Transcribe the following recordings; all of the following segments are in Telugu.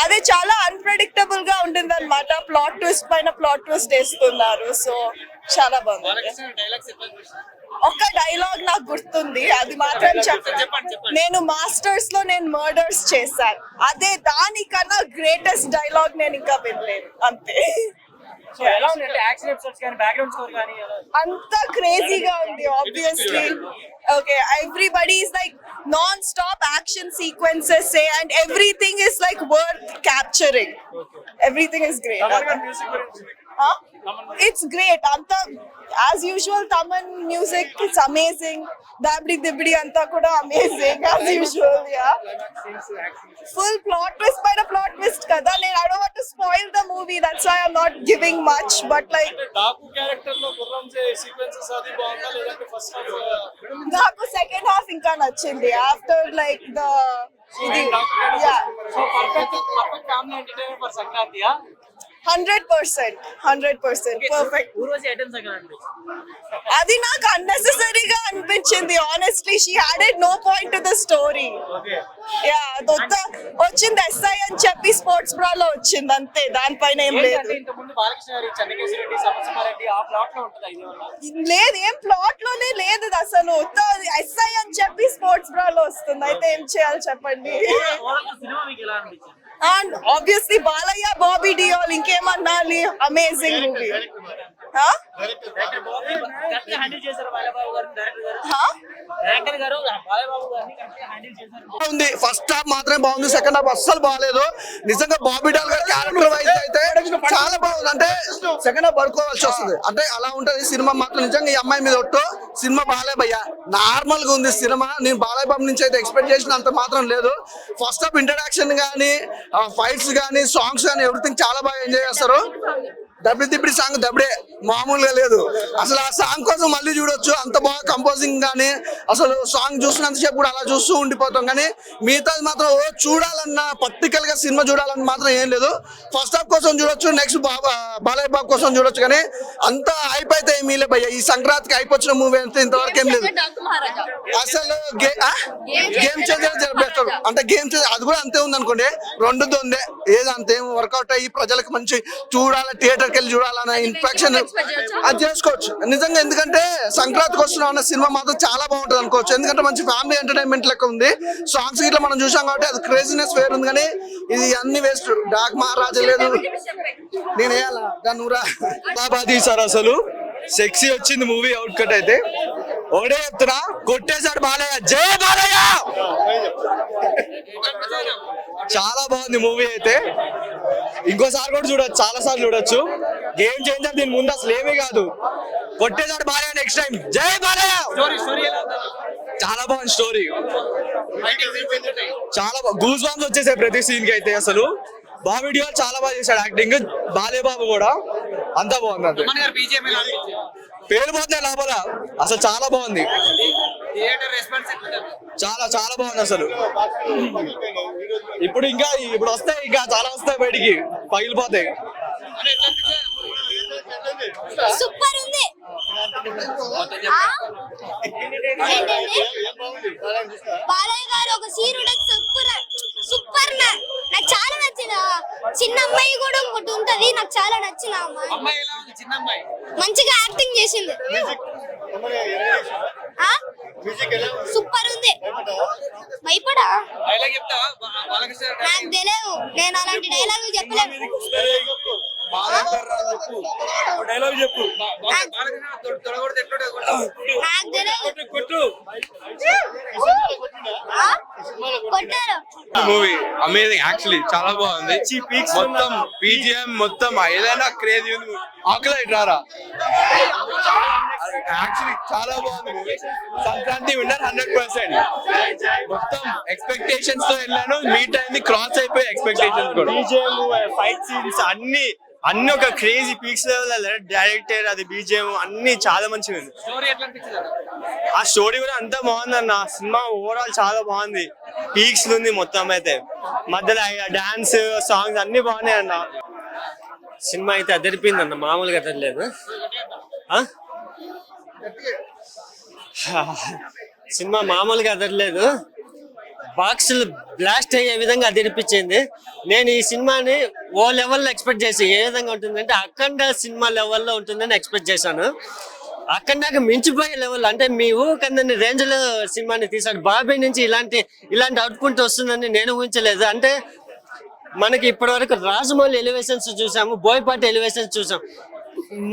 అది చాలా అన్ప్రెడిక్టబుల్ గా ఉంటుంది అనమాట. ప్లాట్ ట్విస్ట్ పైన ప్లాట్ ట్విస్ట్ వేస్తున్నారు. సో చాలా బాగుంది. ఒక్క డైలాగ్ నాకు గుర్తుంది, అది మాత్రం నేను మాస్టర్స్ లో నేను మర్డర్స్ చేశాను, అదే దానికన్నా గ్రేటెస్ట్ డైలాగ్ నేను ఇంకా వినలేదు. అంతే. అంత క్రేజీగా ఉంది obviously. Okay, everybody is like non stop action sequences and everything is like worth capturing. Everything is great. It's great. Anta, as usual, Taman music is amazing. Dabdi Dibdi Anta kuda amazing as usual. Yeah. Full plot twist by the plot twist kada. I don't want to spoil the movie. That's why I'm not giving much. But like Daku character lo Gurram se sequences adi baagunda ledante first half. Daku second half inka nachindi after like the yeah. So perfect family entertainment for Sankranti, yeah. 100% perfect. అది నాకు అన్నెసెసరీగా అనిపించింది honestly. She had it no point to the story. Yeah, వచ్చింది ఎస్ఐ అని చెప్పి స్పోర్ట్స్ బ్రా లో వచ్చింది అంతే, దానిపైన ఏం లేదు. లేదు, ఏం ప్లాట్ లోనే లేదు అసలు. ఎస్ఐ అని చెప్పి స్పోర్ట్స్ బ్రా లో వస్తుంది, అయితే ఏం చేయాలి చెప్పండి. అండ్ ఆబ్వియస్లీ బాలయ్య, బాబీ డియోల్, ఇంకేమన్నాలి. Amazing movie. ఉంది. ఫస్ట్ హాఫ్ మాత్రమే బాగుంది, సెకండ్ హాఫ్ అస్సలు బాగాలేదు. నిజంగా బాబీ డాల్ గారి క్యారెక్టర్ వైజ్ అయితే చాలా బాగుంది. అంటే సెకండ్ హాఫ్ పడుకోవాల్సి వస్తుంది, అంటే అలా ఉంటది సినిమా మాత్రం. నిజంగా ఈ అమ్మాయి మీద ఒట్టు, సినిమా బాలయ్య భయ్య నార్మల్ గా ఉంది సినిమా. నేను బాలయ్య బాబు నుంచి అయితే ఎక్స్పెక్ట్ చేసిన అంత మాత్రం లేదు. ఫస్ట్ హాఫ్ ఇంట్రడక్షన్ గానీ, ఫైట్స్ గానీ, సాంగ్స్ గానీ, ఎవ్రీథింగ్ చాలా బాగా ఎంజాయ్ చేస్తారు. దబ్బి దిబ్బడి సాంగ్ దబ్బడే మామూలుగా లేదు అసలు. ఆ సాంగ్ కోసం మళ్ళీ చూడొచ్చు, అంత బాగా కంపోజింగ్ కానీ అసలు సాంగ్ చూసినంత సేపు కూడా అలా చూస్తూ ఉండిపోతాం. కానీ మిగతాది మాత్రం చూడాలన్న పర్టికల్ గా సినిమా చూడాలని మాత్రం ఏం లేదు. ఫస్ట్ హాఫ్ కోసం చూడొచ్చు, నెక్స్ట్ బాలయ్య బాబు కోసం చూడొచ్చు. కానీ అంత హైప్ అయితే ఏమీ లేదు భయ్య. ఈ సంక్రాంతికి హైప్ వచ్చిన మూవీ అయితే ఇంతవరకు ఏం లేదు అసలు. గేమ్ చేంజర్ బెటర్ అంటే గేమ్ చేంజర్ అది కూడా అంతే ఉంది అనుకోండి. రెండుతో ఉందే ఏది అంతేం వర్కౌట్ అయ్యి ప్రజలకు మంచి చూడాలి, థియేటర్ కెళ్ళి చూడాలన్న ఇన్ఫెక్షన్ అది చేసుకోవచ్చు నిజంగా. ఎందుకంటే సంక్రాంతికి వస్తున్నాం అన్న సినిమా మాత్రం చాలా బాగుంటుంది అనుకోవచ్చు. ఎందుకంటే మంచి ఫ్యామిలీ ఎంటర్టైన్మెంట్ లెక్క ఉంది. సాంగ్స్ ఇట్లా మనం చూసాం కాబట్టి అది క్రేజీనెస్ వేరు ఉంది. కానీ ఇది అన్ని వేస్ట్. డాక్ మహారాజా లేదు, నేను వేయాలా దాన్ని బాబా తీసారు. అసలు సెక్సీ వచ్చింది మూవీ అవుట్ కట్ అయితే. ఒకటే చెప్తున్నా, కొట్టేశాడు బాలయ్య, జై బాలయ్య. చాలా బాగుంది మూవీ అయితే, ఇంకోసారి కూడా చూడొచ్చు, చాలా సార్లు చూడొచ్చు. గేమ్ చేంజర్ దీని ముందు అసలు ఏమీ కాదు. కొట్టేశాడు బాలయ్య, నెక్స్ట్ టైం జై బాలయ్య. చాలా బాగుంది స్టోరీ, చాలా గూస్ బాంబ్స్ వచ్చేసాయి ప్రతి సీన్ కి అయితే. అసలు బాబీ డియోల్ చాలా బాగా చేశాడు యాక్టింగ్, బాలయ్య బాబు కూడా అంతా బాగుంది. అంతే పేరు పోతున్నాయి లోపల, అసలు చాలా బాగుంది, చాలా చాలా బాగుంది అసలు. ఇప్పుడు వస్తాయి, ఇంకా చాలా వస్తాయి బయటికి, పగిలిపోతాయి. సూపర్ ఉంది. బాలయ్య గారు ఒక సీన్ సూపర్ సూపర్, నాకు చాలా నచ్చింది. చిన్న అమ్మాయి కూడా ఒకటి ఉంటది, నాకు చాలా నచ్చిన అమ్మాయి. మంచిగా యాక్టింగ్ చేసింది, సూపర్ ఉంది. భయపడా నాకు తెలియదు, నేను అలాంటి డైలాగ్ చెప్పలేను. మూవీ అమేజింగ్, యాక్చువల్లీ చాలా బాగుంది. మొత్తం బీజిఎం మొత్తం ఏదైనా క్రేజీ ఉంది. ఆకలి రారా, యాక్చువల్లీ చాలా బాగుంది మూవీ. సంక్రాంతి విన్నర్ 100%. మొత్తం ఎక్స్పెక్టేషన్స్ తో వెళ్ళాను, మీట్ అయింది, క్రాస్ అయిపోయి ఎక్స్పెక్టేషన్స్ కూడా. బీజిఎం, ఫైట్ సీన్స్ అన్ని ఒక క్రేజీ పీక్స్ లెవెల్ డైరెక్టర్, అది బీజిఎం అన్ని చాలా మంచిగా ఉంది. ఆ స్టోరీ కూడా అంతా బాగుంది అన్న. సినిమా ఓవరాల్ చాలా బాగుంది, పీక్స్ ఉంది మొత్తం అయితే. మధ్యలో డాన్స్, సాంగ్స్ అన్ని బాగున్నాయి అన్న. సినిమా అయితే అదిరిపోయింది అన్న, మామూలుగా అదరలేదు. సినిమా మామూలుగా అదరలేదు, బాక్సులు బ్లాస్ట్ అయ్యే విధంగా అది అనిపించింది. నేను ఈ సినిమాని ఓ లెవెల్లో ఎక్స్పెక్ట్ చేసి ఏ విధంగా ఉంటుందంటే అఖండ సినిమా లెవెల్లో ఉంటుందని ఎక్స్పెక్ట్ చేశాను. అఖండకి మించిపోయే లెవెల్, అంటే మీ ఊకందని రేంజ్ లో సినిమాని తీశాడు. బాబీ నుంచి ఇలాంటి అవుట్పుట్ వస్తుందని నేను ఊహించలేదు. అంటే మనకి ఇప్పటి వరకు రాజమౌళి ఎలివేషన్స్ చూసాము, బోయపాటి ఎలివేషన్స్ చూసాం.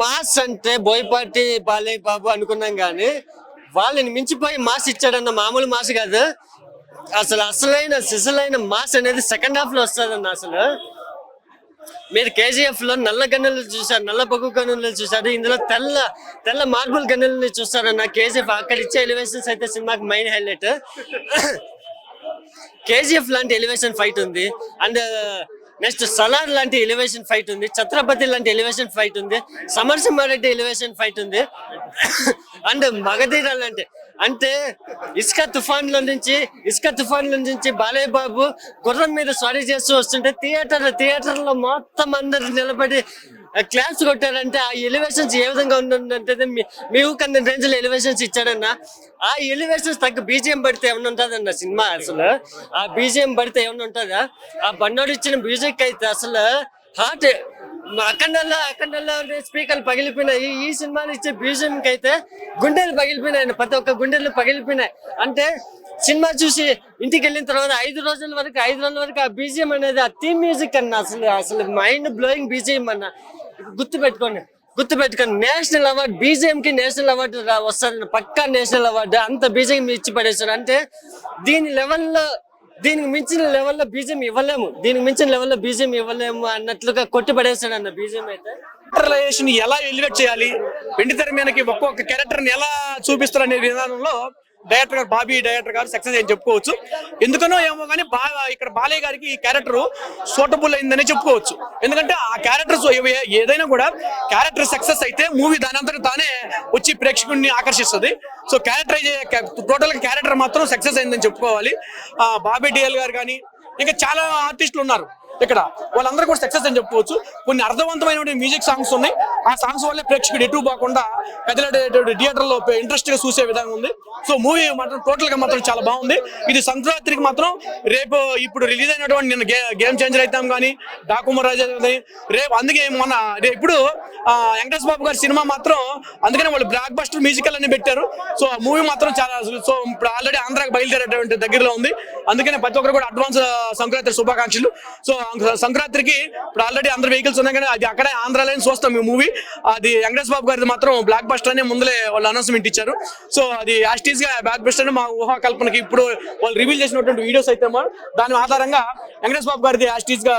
మాస్ అంటే బోయపాటి బాలయ్య బాబు అనుకున్నాం కానీ వాళ్ళని మించిపోయి మాస్ ఇచ్చాడన్న మామూలు మాస్ కాదు. అసలైన సిసలైన మాస్ అనేది సెకండ్ హాఫ్ లో వస్తుందన్న. అసలు మీరు కేజీఎఫ్ లో నల్ల గన్నులు చూసారు, నల్ల పగ్గు గన్నులు చూసారు, ఇందులో తెల్ల మార్బుల్ గన్నులని చూస్తారన్న. కేజీఎఫ్ అక్కడ ఇచ్చే ఎలివేషన్స్ అయితే సినిమాకి మెయిన్ హైలైట్. కేజీఎఫ్ లాంటి ఎలివేషన్ ఫైట్ ఉంది, అండ్ నెక్స్ట్ సలార్ లాంటి ఎలివేషన్ ఫైట్ ఉంది, ఛత్రపతి లాంటి ఎలివేషన్ ఫైట్ ఉంది, సమరసింహారెడ్డి ఎలివేషన్ ఫైట్ ఉంది, అండ్ మగధీర లాంటి, అంటే ఇసుక తుఫాన్ల నుంచి బాలయ్య బాబు గుర్రం మీద స్వారీ చేస్తూ వస్తుంటే థియేటర్లో మొత్తం అందరు నిలబడి క్లాప్స్ కొట్టారంటే ఆ ఎలివేషన్స్ ఏ విధంగా ఉంటుందంటే మీ ఊకన్న రేంజ్ లో ఎలివేషన్స్ ఇచ్చాడన్న. ఆ ఎలివేషన్స్ తగ్గ బీజిఎం పడితే ఏమన్నా ఉంటుందన్న సినిమా. అసలు ఆ బీజిఎం పడితే ఏమన్నా ఉంటుందా? ఆ బండోడు ఇచ్చిన మ్యూజిక్ అయితే అసలు హార్ట్. అఖండల్లో స్పీకర్లు పగిలిపోయినాయి. ఈ సినిమాలో ఇచ్చే బీజిఎం కి అయితే గుండెలు పగిలిపోయినాయి, ప్రతి ఒక్క గుండెలు పగిలిపోయినాయి. అంటే సినిమా చూసి ఇంటికి వెళ్ళిన తర్వాత 5 రోజుల వరకు ఆ బీజిఎం అనేది, ఆ థీమ్ మ్యూజిక్ అన్న అసలు మైండ్ బ్లోయింగ్ బీజిఎం అన్న. గుర్తుపెట్టుకోండి, నేషనల్ అవార్డు బీజిఎం కి నేషనల్ అవార్డు వస్తుంది, పక్కా నేషనల్ అవార్డు. అంత బీజిఎం ఇచ్చి పడేస్తారు. అంటే దీనికి మించిన లెవెల్లో బీజిఎం ఇవ్వలేము అన్నట్లుగా కొట్టి పడేస్తాడు అన్న బీజిఎం అయితే. క్యారెక్టరైజేషన్ ఎలా ఎలివేట్ చేయాలి, వెండి తెర మీదకి ఒక్కొక్క క్యారెక్టర్ ని ఎలా చూపిస్తారు అనే విధానంలో బాబీ డైరెక్టర్ గారు సక్సెస్ అని చెప్పుకోవచ్చు. ఎందుకనో ఏమో కానీ ఇక్కడ బాలయ్య గారికి ఈ క్యారెక్టర్ సూటబుల్ అయిందని చెప్పుకోవచ్చు. ఎందుకంటే ఆ క్యారెక్టర్స్ ఏదైనా కూడా క్యారెక్టర్ సక్సెస్ అయితే మూవీ దాని అంతటా తానే వచ్చి ప్రేక్షకుడిని ఆకర్షిస్తుంది. సో టోటల్ క్యారెక్టర్ మాత్రం సక్సెస్ అయిందని చెప్పుకోవాలి. బాబీ డిఎల్ గారు కానీ ఇంకా చాలా ఆర్టిస్టులు ఉన్నారు ఇక్కడ, వాళ్ళందరూ కూడా సక్సెస్ అని చెప్పుకోవచ్చు. కొన్ని అర్థవంతమైన మ్యూజిక్ సాంగ్స్ ఉన్నాయి. ఆ సాంగ్స్ వల్లే ప్రేక్షకుడు ఎటు పోకుండా థియేటర్ లో ఇంట్రెస్ట్ గా చూసే విధంగా ఉంది. సో మూవీ మాత్రం టోటల్ గా మాత్రం చాలా బాగుంది. ఇది సంక్రాంతికి మాత్రం రేపు ఇప్పుడు రిలీజ్ అయినటువంటి నిన్న గేమ్ చేంజర్ అవుతాం కానీ డాకుమరాజా రేపు, అందుకే మొన్న ఇప్పుడు వెంకటేష్ బాబు గారి సినిమా మాత్రం అందుకనే వాళ్ళు బ్లాక్ బస్టర్ మ్యూజికల్ అని పెట్టారు. సో ఆ మూవీ మాత్రం చాలా, సో ఇప్పుడు ఆల్రెడీ ఆంధ్రాకి బయలుదేరేటువంటి దగ్గరలో ఉంది. అందుకనే ప్రతి ఒక్కరు కూడా అడ్వాన్స్ సంక్రాంతి శుభాకాంక్షలు. సో సంక్రాంతికి ఇప్పుడు ఆల్రెడీ అందరు వెహికల్స్ ఉన్నాయి కానీ అది అక్కడే ఆంధ్రాలో చూస్తాం ఈ మూవీ. అది వెంకటేష్ బాబు గారిది మాత్రం బ్లాక్ బస్టర్ అనే ముందులే వాళ్ళు అనౌన్స్మెంట్ ఇచ్చారు. సో అది యాస్టీస్ గా బ్లాక్ బస్టర్ అని మా ఊహాకల్పనకి ఇప్పుడు వాళ్ళు రివీల్ చేసినటువంటి వీడియోస్ అయితే దాని ఆధారంగా వెంకటేష్ బాబు గారిది యాస్టీస్ గా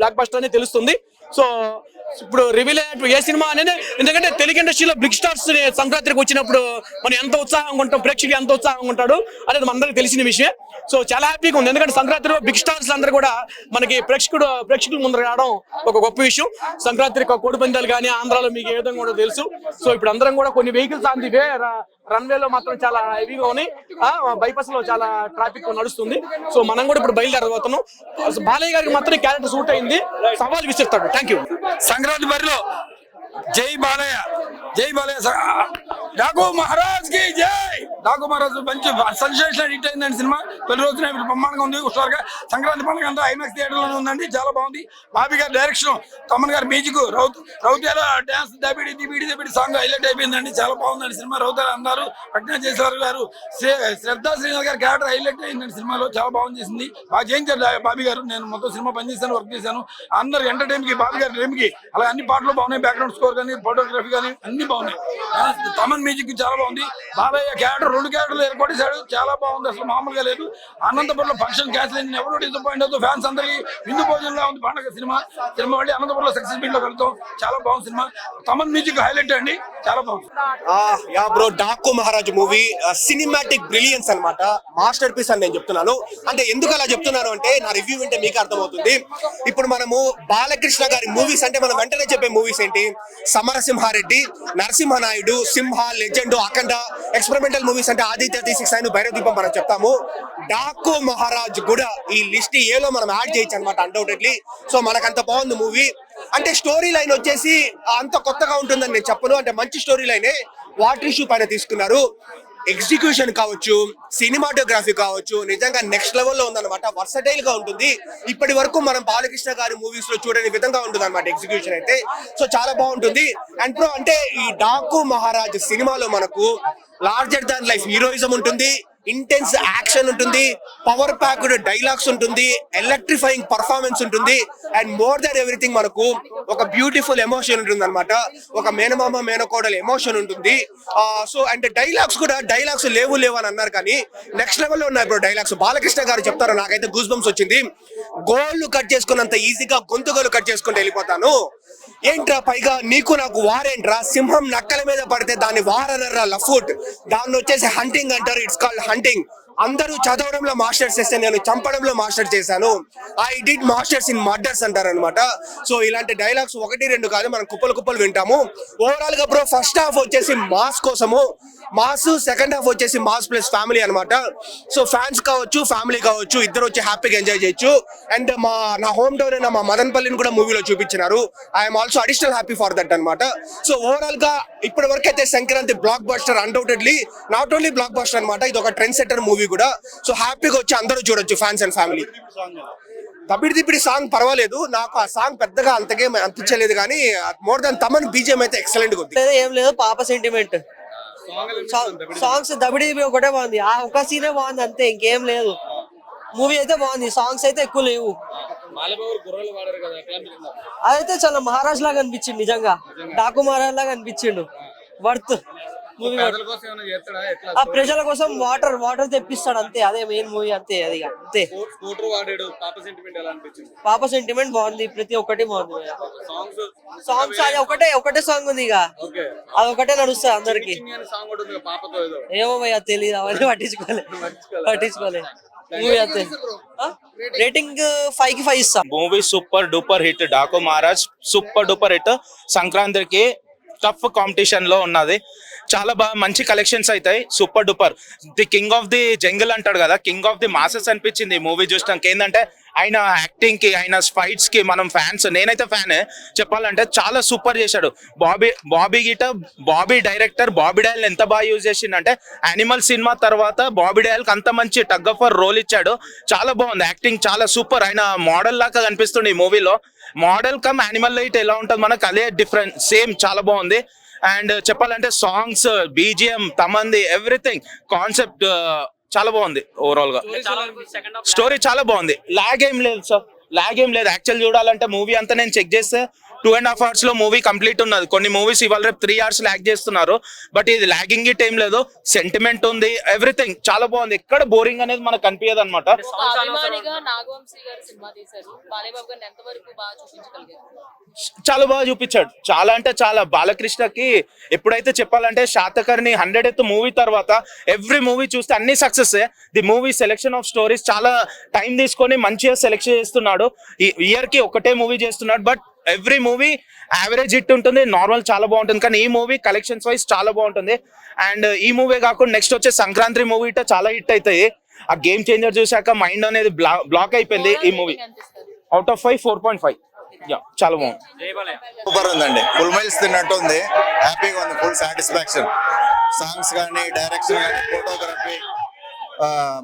బ్లాక్ బస్టర్ అని తెలుస్తుంది. సో ఇప్పుడు రివీల్ అయినట్టు ఏ సినిమా అనేది, ఎందుకంటే తెలుగు ఇండస్ట్రీలో బిగ్ స్టార్స్ సంక్రాంతికి వచ్చినప్పుడు మనం ఎంత ఉత్సాహంగా ఉంటాం, ప్రేక్షకులు ఎంత ఉత్సాహంగా ఉంటాడు అనేది మనందరికీ తెలిసిన విషయం. సో చాలా హ్యాపీగా ఉంది, ఎందుకంటే సంక్రాంతిలో బిగ్ స్టార్స్ అందరూ కూడా మనకి ప్రేక్షకుల ముందర రావడం ఒక గొప్ప విషయం. సంక్రాంతి కోడి పందాలు కానీ ఆంధ్రాలో మీకు ఏ విధంగా కూడా తెలుసు. సో ఇప్పుడు అందరం కూడా కొన్ని వెహికల్స్ ఆన్ ది వే, రన్వేలో మాత్రం చాలా హెవీగా ఉన్నాయి, బైపాస్ లో చాలా ట్రాఫిక్ నడుస్తుంది. సో మనం కూడా ఇప్పుడు బయలుదేరబోతున్నాం. బాలయ్య గారికి మాత్రం క్యారెక్టర్ సూట్ అయింది, సవాల్ విసిరుతాడు. Thank you. సంక్రాంతి బరిలో జై బాలయ్య, జై బాలయ్య, డాకు మహారాజ్ కి జై. డాకు మహారాజ్ మంచి సెన్సేషన్ హిట్ అయిందండి సినిమా. తొలి రోజున ఇప్పుడు బ్రహ్మాండంగా ఉంది. హుషారుగా సంక్రాంతి పండుగ అంతా ఐమాక్స్ థియేటర్ లోనే ఉందండి, చాలా బాగుంది. బాబీ గారి డైరెక్షన్, తమన్ గారి మ్యూజిక్, రౌతేల డాన్స్, దబిడి సాంగ్ హైలైట్ అయిపోయిందండి, చాలా బాగుందండి సినిమా. రౌతేల అన్నారు, ప్రజ్ఞా చేసేవారు గారు, శ్రద్ధా శ్రీనివాస్ గారి క్యారెక్టర్ హైలైట్ అయిందండి సినిమాలో, చాలా బాగుంది చేసింది. బాగా చేయించారు బాబీ గారు. నేను మొత్తం సినిమా పనిచేశాను, వర్క్ చేశాను. అందరు ఎంటర్టైన్ కి బాబీ గారి రేమ్కి అలా అన్ని పాటలు బాగున్నాయి, బ్యాక్గ్రౌండ్ స్కోర్ కానీ ఫోటోగ్రఫీ కానీ అన్ని బాగున్నాయి. తమన్ మ్యూజిక్ చాలా బాగుంది. బాలయ్య క్యారెక్టర్ 2 క్యారెక్టర్లు ఏర్పడేశాడు, చాలా బాగుంది, అసలు మామూలుగా లేదు. అనంతపురంలో ఫంక్షన్ క్యాన్సిల్ అయింది, ఎవరు డిసప్పాయింట్ అవుతుంది. ఫ్యాన్స్ అందరికి విందు భోజనంలో ఉంది పండుగ సినిమా. మళ్ళీ అనంతపురంలో సక్సెస్ మీట్ లో వెళ్తాం, చాలా బాగుంది సినిమా. తమన్ మ్యూజిక్ హైలైట్ అండి, చాలా బాగుంది. Yeah bro, Daaku Maharaj movie cinematic brilliance అన్నమాట, మాస్టర్ పీస్ అని నేను చెప్తున్నాను. అంటే ఎందుకు అలా చెప్తున్నాను అంటే నా రివ్యూ వింటే మీకు అర్థమవుతుంది. ఇప్పుడు మనము బాలకృష్ణ గారి మూవీస్ అంటే మనం వెంటనే చెప్పే మూవీస్ ఏంటి? సమరసింహారెడ్డి, నరసింహనాయుడు, సింహ, లెజెండ్, అఖండ. ఎక్స్పెరిమెంటల్ మూవీస్ అంటే ఆదిత్య 36 భైరవ దీపం మనం చెప్తాము. డాకు మహారాజ్ కూడా ఈ లిస్ట్ ఏలో మనం యాడ్ చేయొచ్చు అనమాట అన్డౌటెడ్లీ. సో మనకంత బాగుంది మూవీ. అంటే స్టోరీ లైన్ వచ్చేసి అంత కొత్తగా ఉంటుందని నేను చెప్పను, అంటే మంచి స్టోరీ లైనే వాటర్ ఇష్యూ పైన తీసుకున్నారు. ఎగ్జిక్యూషన్ కావచ్చు, సినిమాటోగ్రఫీ కావచ్చు, నిజంగా నెక్స్ట్ లెవెల్లో ఉందన్నమాట. వర్సటైల్ గా ఉంటుంది. ఇప్పటి వరకు మనం బాలకృష్ణ గారి మూవీస్ లో చూడని విధంగా ఉంటుంది అనమాట ఎగ్జిక్యూషన్ అయితే. సో చాలా బాగుంటుంది. అండ్ బ్రో, అంటే ఈ డాకు మహారాజ్ సినిమాలో మనకు లార్జర్ దాన్ లైఫ్ హీరోయిజం ఉంటుంది, ఇంటెన్స్ యాక్షన్ ఉంటుంది, పవర్ ప్యాక్డ్ డైలాగ్స్ ఉంటుంది, ఎలక్ట్రిఫైయింగ్ పర్ఫార్మెన్స్ ఉంటుంది, అండ్ మోర్ దాన్ ఎవ్రీథింగ్ మనకు ఒక బ్యూటిఫుల్ ఎమోషన్ ఉంటుంది అనమాట. ఒక మేనమామ మేనకోడల ఎమోషన్ ఉంటుంది. సో అంటే డైలాగ్స్ లేవు అని అన్నారు, కానీ నెక్స్ట్ లెవెల్లో ఉన్నాయి బ్రో డైలాగ్స్. బాలకృష్ణ గారు చెప్తారు, నాకైతే గూస్ బంప్స్ వచ్చింది. గోళ్ళు కట్ చేసుకున్నంత ఈజీగా గొంతుగోలు కట్ చేసుకుంటూ వెళ్ళిపోతాను. ఏంట్రా పైగా నీకు నాకు వారేంట్రా, సింహం నక్కల మీద పడితే దాన్ని వారనర్రా లఫ్ట్, దాన్ని వచ్చేసి హంటింగ్ అంటారు, ఇట్స్ కాల్డ్ హంటింగ్. అందరూ చదవడంలో మాస్టర్స్ చేస్తే నేను చంపడంలో మాస్టర్ చేశాను, I did masters in murders అంటారు అనమాట. సో ఇలాంటి డైలాగ్స్ 1-2 కాదు, మనం కుప్పలు వింటాము. ఓవరాల్ గా బ్రో ఫస్ట్ హాఫ్ వచ్చేసి మాస్ కోసము మాస్, సెకండ్ హాఫ్ వచ్చేసి మాస్ ప్లస్ ఫ్యామిలీ అనమాట. సో ఫ్యాన్స్ కావచ్చు, ఫ్యామిలీ కావచ్చు, ఇద్దరు వచ్చి హ్యాపీగా ఎంజాయ్ చేయొచ్చు. అండ్ నా హోమ్ టౌన్ అయిన మా మదన్పల్లిని కూడా మూవీలో చూపించినారు. I'm also additional happy for that అనమాట. సో ఓవరాల్ గా ఇప్పటి వరకు అయితే Sankranti blockbuster, undoubtedly not only blockbuster అనమాట, ఇది ఒక ట్రెండ్ సెట్టర్ మూవీ కూడా. సో హ్యాపీగా వచ్చి అందరూ చూడొచ్చు, ఫ్యాన్స్ అండ్ ఫ్యామిలీ. తబిడి సాంగ్ పర్వాలేదు, నాకు ఆ సాంగ్ పెద్దగా అంతకేం అనిపించలేదు, కానీ మోర్ దాన్ తమన్ బీజిఎం అయితే ఎక్సలెంట్ గా ఉంది. ఏం లేదు, పాప సెంటిమెంట్ సాంగ్స్ దబిడి ఒకటే బాగుంది, ఆ ఒక సీనే బాగుంది అంతే, ఇంకేం లేదు. మూవీ అయితే బాగుంది, సాంగ్స్ అయితే ఎక్కువ లేవు. అదైతే చాలా మహారాజ్ లాగా అనిపించింది, నిజంగా డాకు మహారాజ్ లాగా అనిపించిండు. Worth movie. ఆ ప్రజల కోసం వాటర్ తెప్పిస్తాడు అంతే, అదే మెయిన్ మూవీ అంతే. అది అంతే. పాప సెంటిమెంట్ బాగుంది, ప్రతి ఒక్కటి బాగుంది. సాంగ్స్ అది ఒకటే సాంగ్ ఉంది, ఇక అది ఒకటే నడుస్తుంది అందరికి. ఏమో భయ్యా తెలియదు, అవన్నీ పట్టించుకోలే. మూవీ అంతే. రేటింగ్ 5 కి 5 ఇస్తా. Movie super duper hit. Daaku Maharaj super duper hit. సంక్రాంతికి టఫ్ కాంపిటీషన్ లో ఉన్నది. చాలా బాగా మంచి కలెక్షన్స్ అవుతాయి. Super duper. The king of the jungle అంటాడు కదా, కింగ్ ఆఫ్ ది మాసెస్ అనిపించింది ఈ మూవీ చూసినాక. ఏంటంటే ఆయన యాక్టింగ్ కి, ఆయన ఫైట్స్ కి మనం ఫ్యాన్స్. నేనైతే ఫ్యాన్ చెప్పాలంటే, చాలా సూపర్ చేశాడు. బాబీ డైరెక్టర్ బాబీ డయల్ ఎంత బాగా యూజ్ చేసిండంటే, యానిమల్ సినిమా తర్వాత బాబీ డయల్ కి అంత మంచి టగ్ ఆఫ్ వార్ రోల్ ఇచ్చాడు. చాలా బాగుంది యాక్టింగ్, చాలా సూపర్. ఆయన మోడల్ లాగా కనిపిస్తుంది ఈ మూవీలో. మోడల్ కమ్ యానిమల్ లైట్ ఎలా ఉంటుంది మనకు, అదే డిఫరెంట్ సేమ్. చాలా బాగుంది. అండ్ చెప్పాలంటే సాంగ్స్, బీజిఎం, తమంది, ఎవ్రీథింగ్, కాన్సెప్ట్ చాలా బాగుంది. ఓవరాల్ గా స్టోరీ చాలా బాగుంది. లాగ్ ఏం లేదు సార్, లాగ్ ఏం లేదు. యాక్చువల్ చూడాలంటే మూవీ అంతా నేను చెక్ చేస్తే 2.5 hours లో మూవీ కంప్లీట్ ఉన్నది. కొన్ని మూవీస్ ఇవాళ రేపు 3 hours లాగ్ చేస్తున్నారు, బట్ ఇది లాగింగ్ ఇట్ ఏం లేదు. సెంటిమెంట్ ఉంది, ఎవ్రీథింగ్ చాలా బాగుంది. ఎక్కడ బోరింగ్ అనేది మనకు కనిపించదు అనమాట. చాలా బాగా చూపించాడు, చాలా అంటే చాలా. బాలకృష్ణకి ఎప్పుడైతే చెప్పాలంటే శాతకర్ణి 100th మూవీ తర్వాత ఎవ్రీ మూవీ చూస్తే అన్ని success. The movie selection of stories చాలా టైం తీసుకొని మంచిగా సెలెక్ట్ చేస్తున్నాడు. ఈ ఇయర్ కి ఒకటే మూవీ చేస్తున్నాడు, but every movie average hit ఉంటుంది, నార్మల్ చాలా బాగుంటుంది. కానీ ఈ మూవీ కలెక్షన్స్ వైజ్ చాలా బాగుంటుంది. అండ్ ఈ మూవీ కాకుండా నెక్స్ట్ వచ్చే సంక్రాంతి మూవీ చాలా హిట్ అవుతాయి. ఆ గేమ్ చేంజర్ చూసాక మైండ్ అనేది బ్లాక్ అయిపోయింది. ఈ మూవీ అవుట్ ఆఫ్ 5 4.5. చాలా బాగుంది. సూపర్ ఉందండి, ఫుల్ మైల్స్ తిన్నట్టు ఉంది, హ్యాపీగా ఉంది, ఫుల్ సాటిస్ఫాక్షన్. సాంగ్స్ కానీ, డైరెక్షన్ కానీ, ఫోటోగ్రఫీ,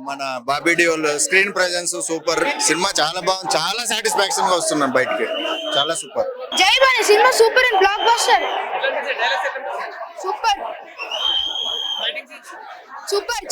మన Bobby Deol screen presence super. Cinema చాలా బాగుంది, చాలా సాటిస్ఫాక్షన్ గా వస్తున్నాం బయటికి, చాలా సూపర్. జై బాలే cinema super and block buster. Super